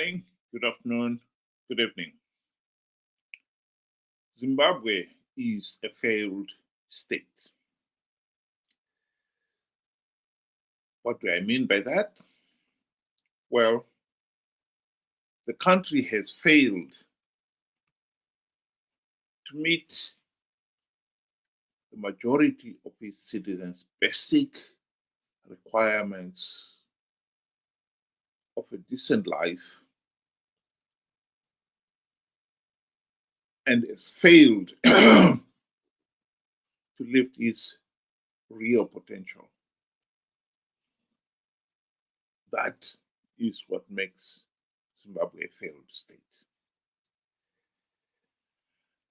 morning, good afternoon, good evening. Zimbabwe is a failed state. What do I mean by that? Well, the country has failed to meet the majority of its citizens' basic requirements of a decent life, and has failed to lift its real potential. That is what makes Zimbabwe a failed state.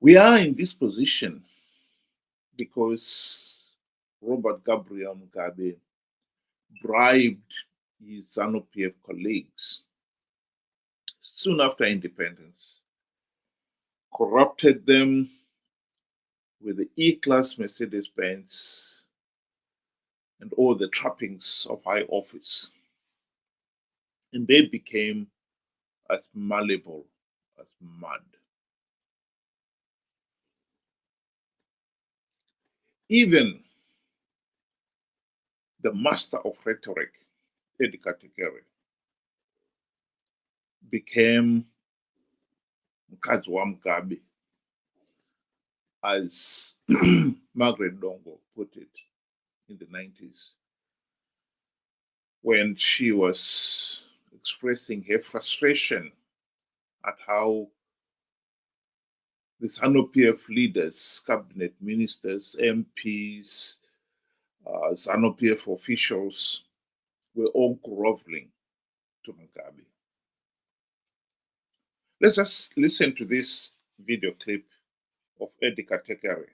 We are in this position because Robert Gabriel Mugabe bribed his Zanu PF colleagues soon after independence, corrupted them with the E-Class Mercedes Benz and all the trappings of high office. And they became as malleable as mud. Even the master of rhetoric, Tekere, became Mugabe, as Margaret Dongo put it in the 90s, when she was expressing her frustration at how the Zanu PF leaders, cabinet ministers, MPs, Zanu PF officials were all groveling to Mugabe. Let's just listen to this video clip of Tekere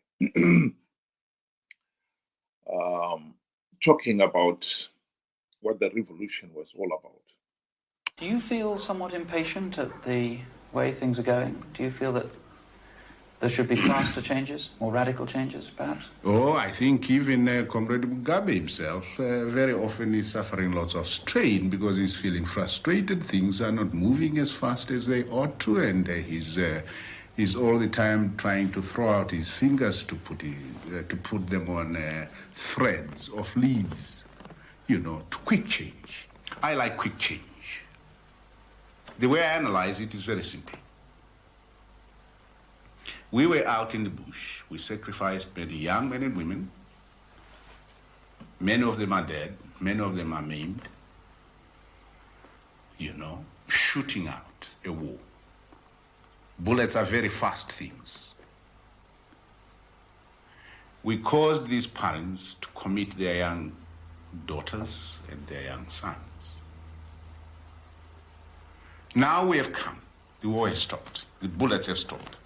talking about what the revolution was all about. Do you feel somewhat impatient at the way things are going? Do you feel that there should be faster changes, more radical changes, perhaps? Oh, I think even Comrade Mugabe himself very often is suffering lots of strain because he's feeling frustrated. Things are not moving as fast as they ought to, and he's all the time trying to throw out his fingers to put them on threads of leads, you know, to quick change. I like quick change. The way I analyze it is very simple. We were out in the bush. We sacrificed many young men and women. Many of them are dead. Many of them are maimed. You know, shooting out a war. Bullets are very fast things. We caused these parents to commit their young daughters and their young sons. Now we have come. The war has stopped. The bullets have stopped.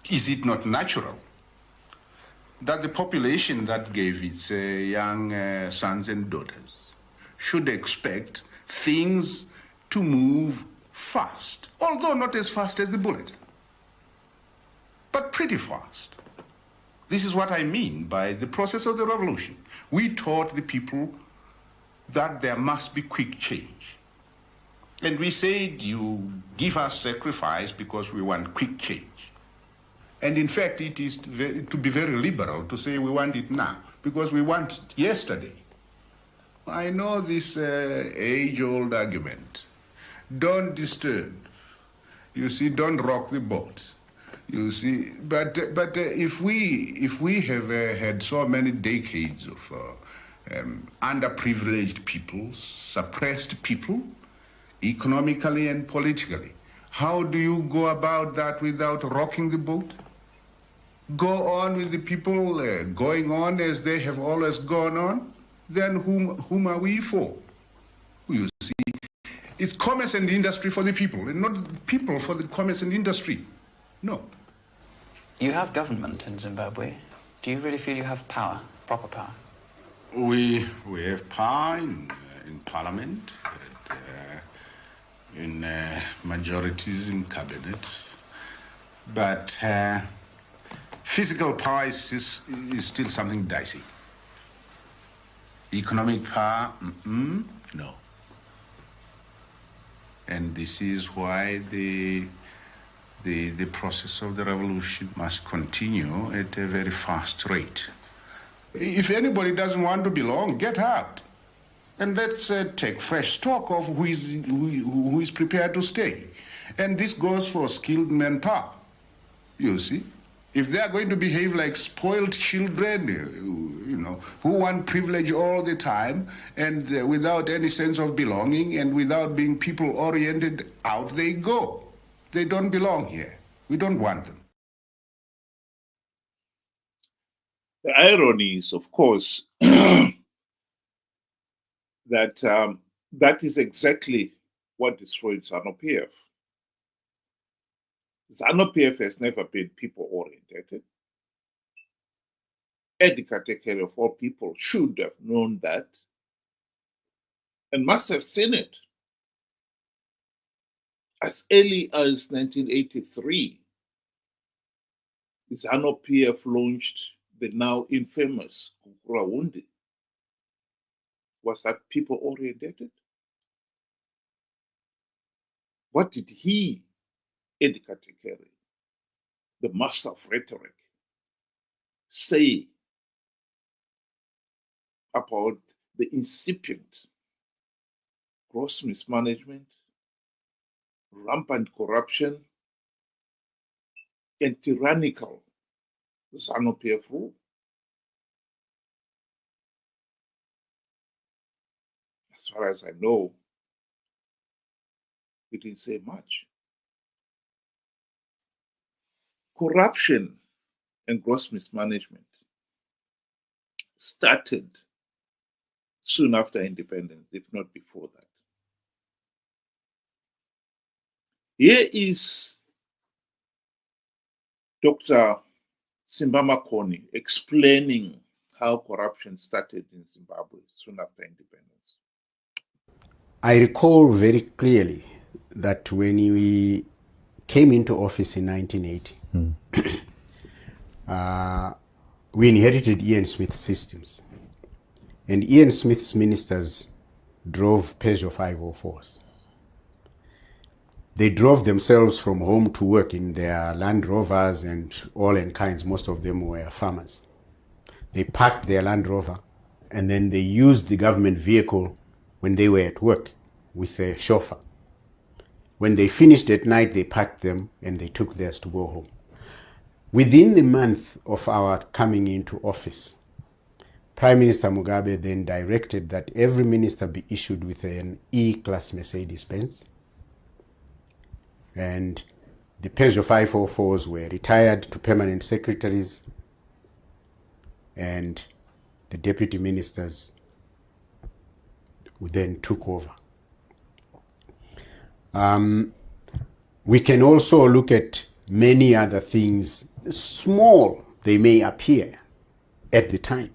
Is it not natural that the population that gave its young sons and daughters should expect things to move fast, although not as fast as the bullet, but pretty fast? This is what I mean by the process of the revolution. We taught the people that there must be quick change. And we said, you give us sacrifice because we want quick change. And in fact, it is to be very liberal to say we want it now, because we want it yesterday. I know this age-old argument. Don't disturb. You see, don't rock the boat. You see, but if we have had so many decades of underprivileged people, suppressed people, economically and politically, how do you go about that without rocking the boat? Go on with the people going on as they have always gone on? Then whom are we for? You see, it's commerce and industry for the people, and not people for the commerce and industry. No. You have government in Zimbabwe. Do you really feel you have power, proper power? We have power in parliament, in majorities in cabinet, but physical power is still something dicey. Economic power, no. And this is why the process of the revolution must continue at a very fast rate. If anybody doesn't want to belong, get out. And let's take fresh stock of who is prepared to stay. And this goes for skilled manpower, you see. If they are going to behave like spoiled children, you know, who want privilege all the time and without any sense of belonging and without being people-oriented, out they go. They don't belong here. We don't want them. The irony is, of course, that that is exactly what destroyed Zanu PF. Zanu PF has never been people-oriented. Tekere, of all people, should have known that and must have seen it. As early as 1983, Zanu PF launched the now infamous Gukurahundi. Was that people-oriented? What did he, Tekere, the master of rhetoric, say about the incipient gross mismanagement, rampant corruption, and tyrannical Zanu PF rule? As far as I know, he didn't say much. Corruption and gross mismanagement started soon after independence, if not before that. Here is Dr. Simba Makoni explaining how corruption started in Zimbabwe soon after independence. I recall very clearly that when we came into office in 1980, we inherited Ian Smith's systems. And Ian Smith's ministers drove Peugeot 504s. They drove themselves from home to work in their Land Rovers and all in kinds. Most of them were farmers. They parked their Land Rover and then they used the government vehicle when they were at work with a chauffeur. When they finished at night, they packed them and they took theirs to go home. Within the month of our coming into office, Prime Minister Mugabe then directed that every minister be issued with an E-Class Mercedes Benz. And the Peugeot 504s were retired to permanent secretaries, and the deputy ministers then took over. We can also look at many other things, small they may appear at the time.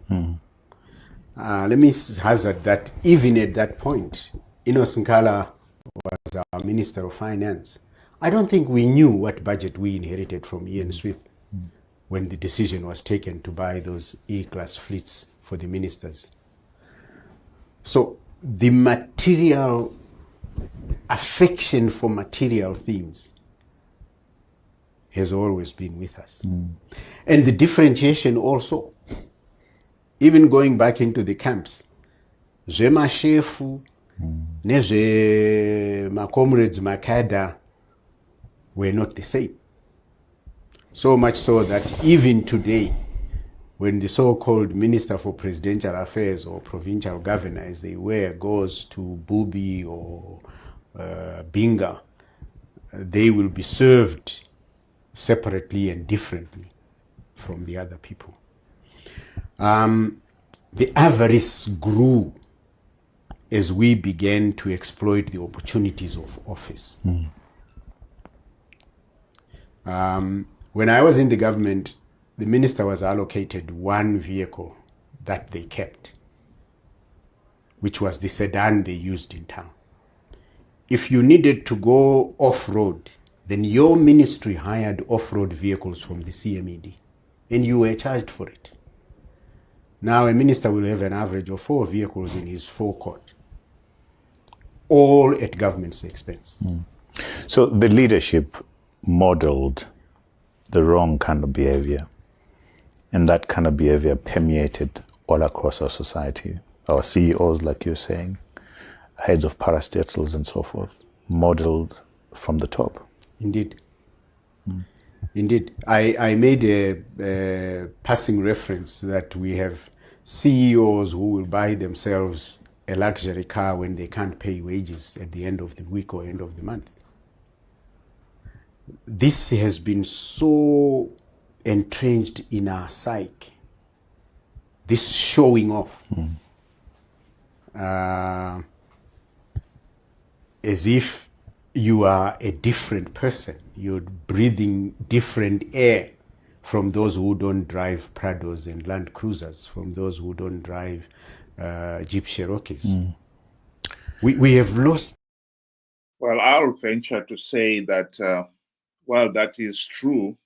Let me hazard that even at that point, Innocent Nkala was our Minister of Finance. I don't think we knew what budget we inherited from Ian Smith when the decision was taken to buy those E-Class fleets for the ministers. So the material affection for material things has always been with us. And the differentiation also, even going back into the camps, Zemashefu, my comrades Makada were not the same. So much so that even today, when the so-called Minister for Presidential Affairs or Provincial Governor, as they were, goes to Bubi or Binga, they will be served separately and differently from the other people. The avarice grew as we began to exploit the opportunities of office. When I was in the government, the minister was allocated one vehicle that they kept, which was the sedan they used in town. If you needed to go off-road, then your ministry hired off-road vehicles from the CMED, and you were charged for it. Now a minister will have an average of 4 vehicles in his forecourt. all at government's expense. So the leadership modeled the wrong kind of behavior, and that kind of behavior permeated all across our society. Our CEOs, like you're saying, heads of parastatals and so forth, modeled from the top. Indeed. Indeed. I made a passing reference that we have CEOs who will buy themselves a luxury car when they can't pay wages at the end of the week or end of the month. This has been so entrenched in our psyche, this showing off, as if you are a different person, you're breathing different air from those who don't drive Prados and Land Cruisers, from those who don't drive Jeep Cherokees. We have lost. Well, I'll venture to say that while that is true,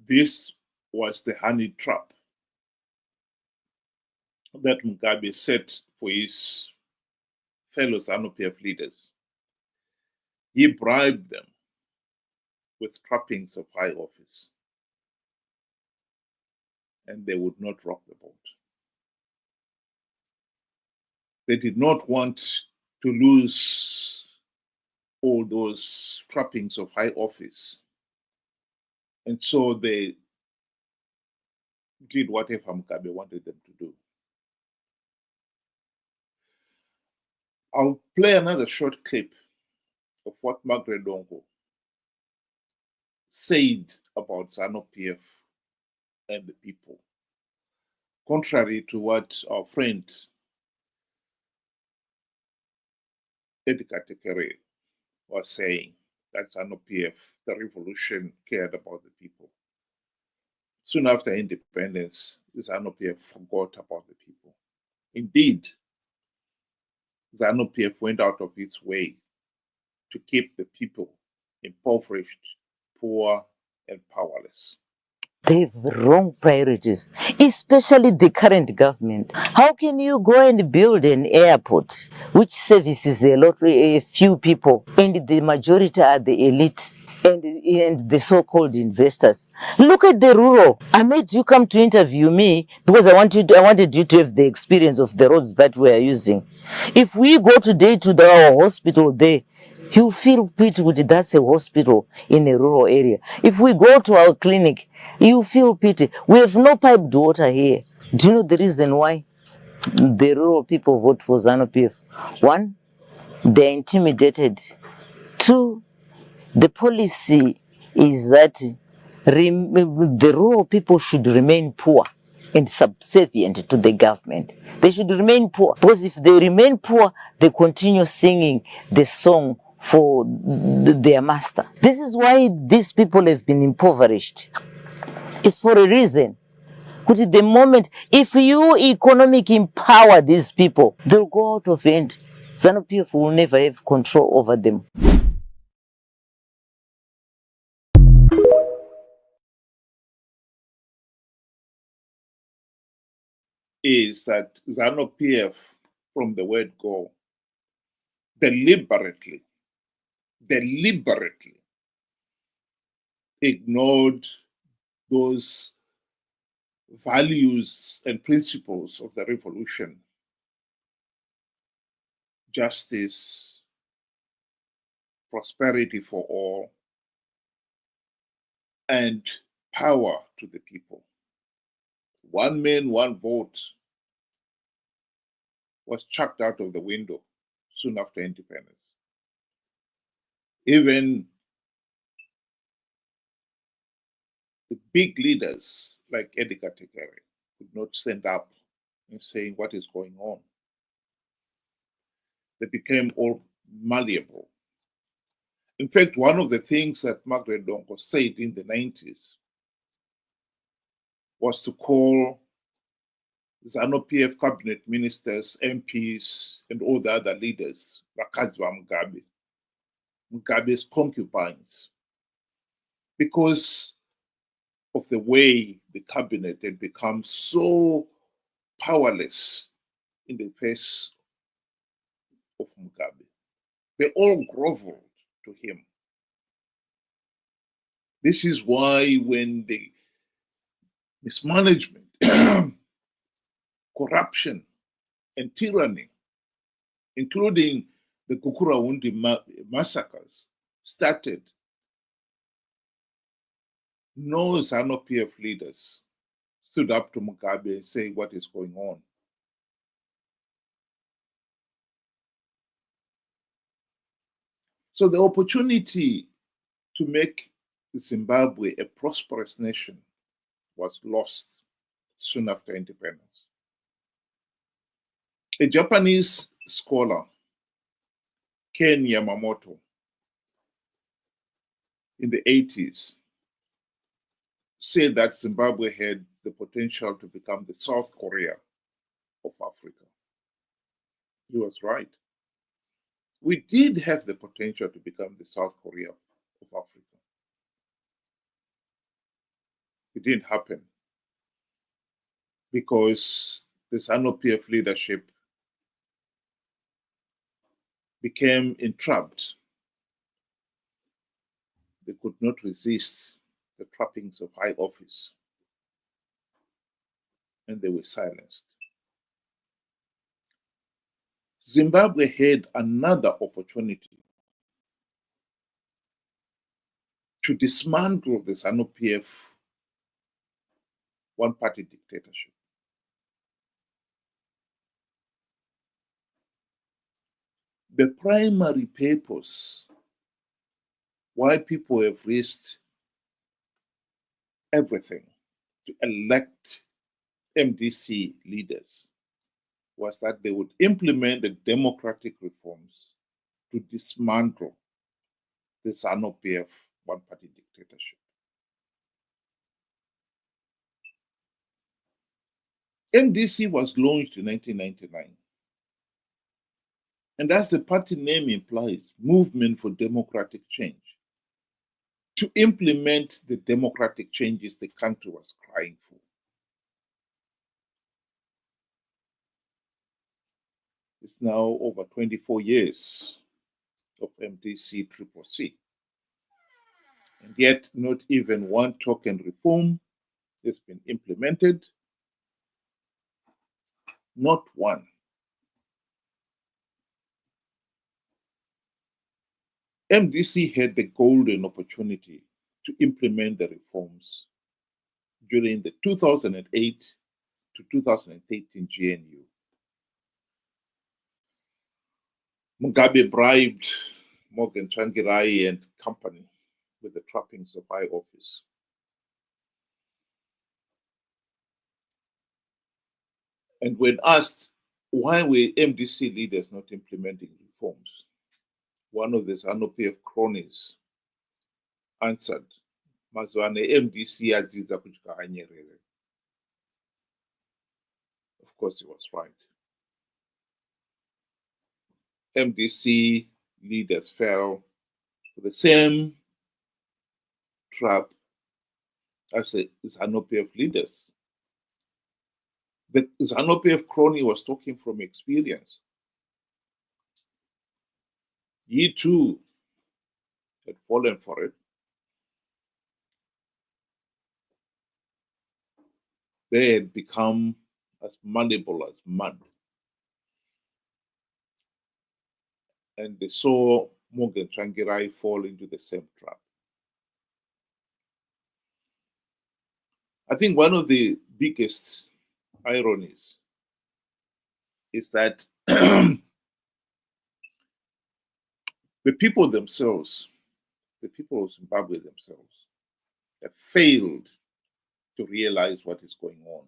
this was the honey trap that Mugabe set for his fellow Zanu PF leaders. He bribed them with trappings of high office, and they would not rock the boat. They did not want to lose all those trappings of high office. And so they did whatever Mugabe wanted them to do. I'll play another short clip of what Margaret Dongo said about Zanu PF and the people, contrary to what our friend Tekere was saying, that Zanu PF, the revolution, cared about the people. Soon after independence, Zanu PF forgot about the people. Indeed, Zanu PF went out of its way to keep the people impoverished, poor, and powerless. They have wrong priorities, especially the current government. How can you go and build an airport which services a few people, and the majority are the elite and the so-called investors? Look at the rural. I made you come to interview me because I wanted you to have the experience of the roads that we are using. If we go today to our hospital there, you feel pity with that's a hospital in a rural area. If we go to our clinic, you feel pity. We have no piped water here. Do you know the reason why the rural people vote for Zanu PF? One, they're intimidated. Two, the policy is that the rural people should remain poor and subservient to the government. They should remain poor, because if they remain poor, they continue singing the song for their master. This is why these people have been impoverished. It's for a reason. Because at the moment, if you economically empower these people, they'll go out of hand. Zanu PF will never have control over them. Is that Zanu PF, from the word go, deliberately ignored those values and principles of the revolution: justice, prosperity for all, and power to the people. One man, one vote was chucked out of the window soon after independence. Even the big leaders like Tekere could not stand up and saying what is going on. They became all malleable. In fact, one of the things that Margaret Dongo said in the 90s was to call Zanu PF cabinet ministers, MPs, and all the other leaders, Rakazwa Mugabe, Mugabe's concubines, because of the way the cabinet had become so powerless in the face of Mugabe. They all groveled to him. This is why when the mismanagement, corruption, and tyranny, including the Gukurahundi massacres, started, no Zanu PF leaders stood up to Mugabe and say what is going on. So the opportunity to make Zimbabwe a prosperous nation was lost soon after independence. A Japanese scholar, Ken Yamamoto, in the 80s, said that Zimbabwe had the potential to become the South Korea of Africa. He was right. We did have the potential to become the South Korea of Africa. It didn't happen because the Zanu PF leadership became entrapped. They could not resist the trappings of high office, and they were silenced. Zimbabwe had another opportunity to dismantle the Zanu PF one-party dictatorship. The primary purpose why people have risked everything to elect MDC leaders was that they would implement the democratic reforms to dismantle the Zanu PF one-party dictatorship. MDC was launched in 1999. And as the party name implies, Movement for Democratic Change, to implement the democratic changes the country was crying for. It's now over 24 years of MDC Triple C. And yet not even one token reform has been implemented. Not one. MDC had the golden opportunity to implement the reforms during the 2008 to 2013 GNU. Mugabe bribed Morgan Tsvangirai and company with the trappings of high office. And when asked why were MDC leaders not implementing reforms, one of the Zanu PF cronies answered, Mazwane MDC adziza kutyka hanyerere. Of course, he was right. MDC leaders fell for the same trap as the Zanu PF leaders. The Zanu PF crony was talking from experience. He too had fallen for it. They had become as malleable as mud. And they saw Morgan Tsvangirai fall into the same trap. I think one of the biggest ironies is that the people themselves, the people of Zimbabwe themselves, have failed to realize what is going on.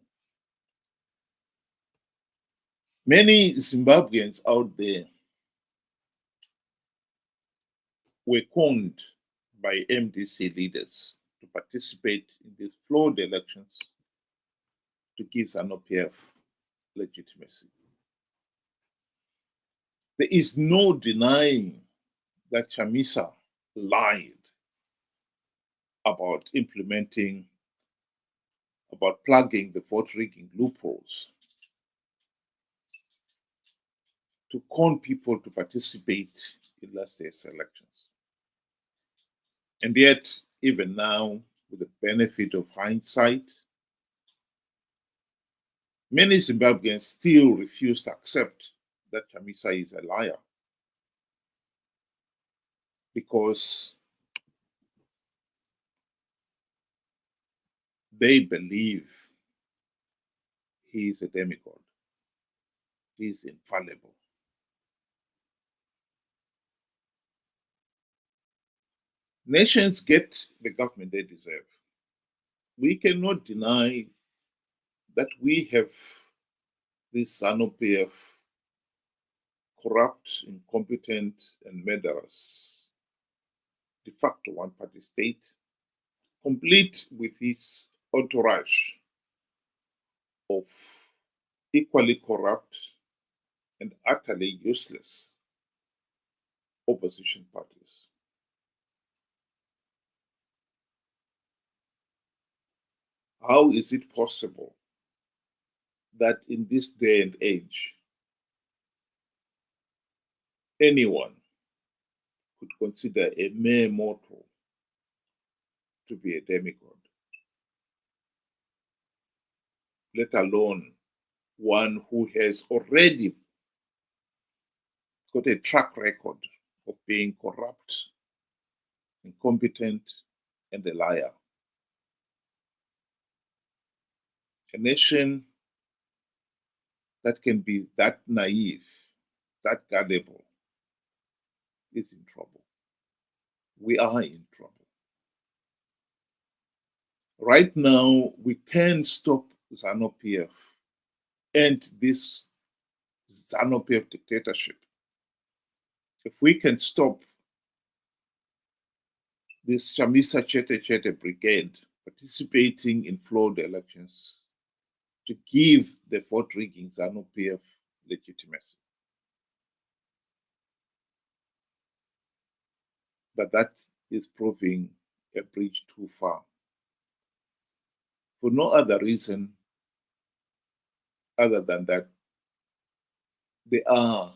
Many Zimbabweans out there were conned by MDC leaders to participate in these flawed elections to give Zanu PF legitimacy. There is no denying that Chamisa lied about plugging the vote rigging loopholes to con people to participate in last year's elections. And yet, even now, with the benefit of hindsight, many Zimbabweans still refuse to accept that Chamisa is a liar, because they believe he is a demigod. He is infallible. Nations get the government they deserve. We cannot deny that we have this Zanu PF corrupt, incompetent, and murderous de facto one-party state, complete with its entourage of equally corrupt and utterly useless opposition parties. How is it possible that in this day and age, anyone could consider a mere mortal to be a demigod, let alone one who has already got a track record of being corrupt, incompetent, and a liar? A nation that can be that naive, that gullible, is in trouble. We are in trouble. Right now, we can stop Zanu PF and this Zanu PF dictatorship. If we can stop this Chamisa Chete brigade participating in flawed elections to give the vote rigging Zanu PF legitimacy. But that is proving a bridge too far, for no other reason other than that there are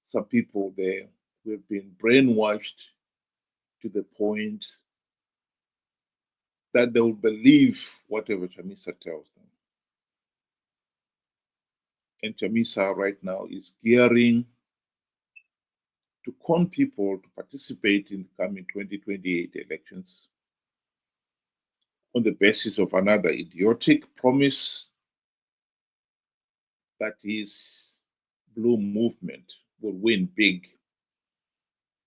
some people there who have been brainwashed to the point that they will believe whatever Chamisa tells them. And Chamisa right now is gearing to con people to participate in the coming 2028 elections on the basis of another idiotic promise that his blue movement will win big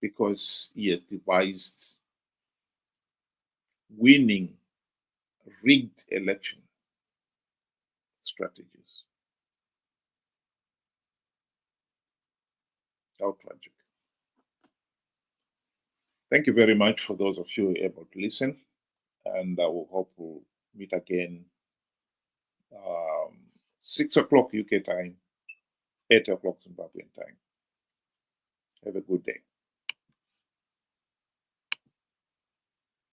because he has devised winning rigged election strategies. How tragic. Thank you very much for those of you able to listen, and I will hope we'll meet again 6 o'clock UK time, 8 o'clock Zimbabwean time. Have a good day.